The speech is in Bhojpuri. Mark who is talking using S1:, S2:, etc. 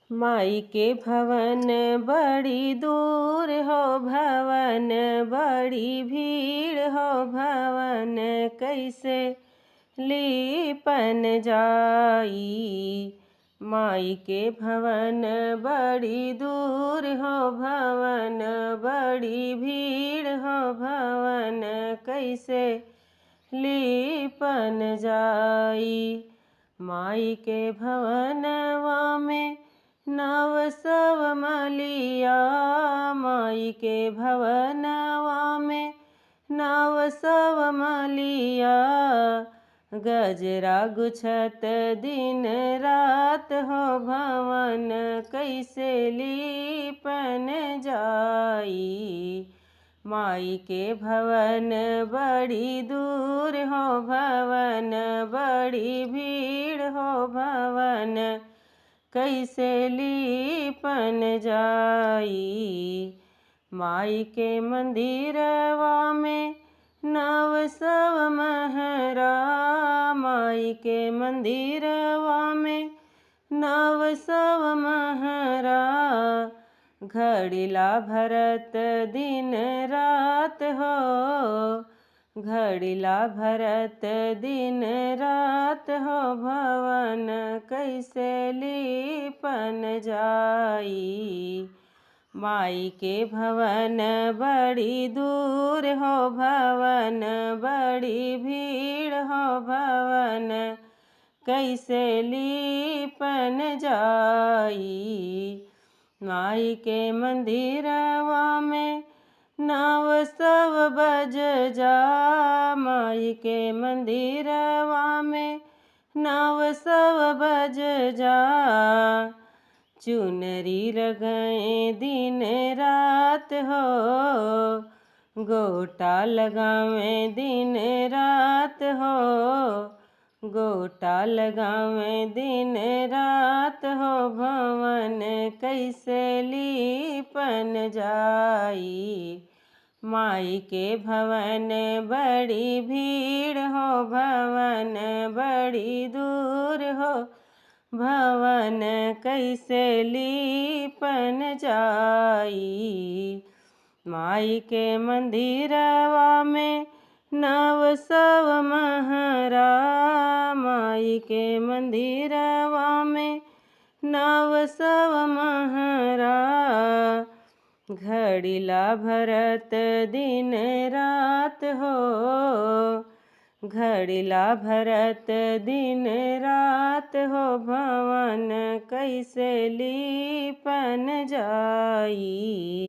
S1: माई के भवन बड़ी दूर हो भवन बड़ी भीड़ हो भवन कैसे लीपन जाई। माई के भवन बड़ी दूर हो भवन बड़ी भीड़ हो भवन कैसे लीपन जाई। माई के भवनवा में नव सव मलिया माई के भवनवा में नव सव मलिया गजरा गुछत दिन रात हो भवन कैसे लीपन जाई। माई के भवन बड़ी दूर हो भवन बड़ी भीड़ हो भवन कैसे लीपन जाई। माई के मंदिरवा में नव सव महरा माई के मंदिरवा में नव सव महरा घड़िला भरत दिन रात हो घड़िला भरत दिन रात हो भवन कैसे लीपन जाई। माई के भवन बड़ी दूर हो भवन बड़ी भीड़ हो भवन कैसे लीपन जाई। माई के मंदिरवा में नव सव बज जा माई के मंदिरवा में नव सव बज जा चुनरी लगाए दिन रात हो गोटा लगावे दिन रात हो गोटा लगावे दिन रात हो भवन कैसे लीपन जाई। माई के भवन बड़ी भीड़ हो भवन बड़ी दूर हो भवन कैसे लीपन जाई। माई के मंदिरवा में नव सव महरा माई के मंदिरवा में नव सव महरा घड़िला भरत दिन रात हो घड़िला भरत दिन रात हो भवन कैसे लीपन जाई।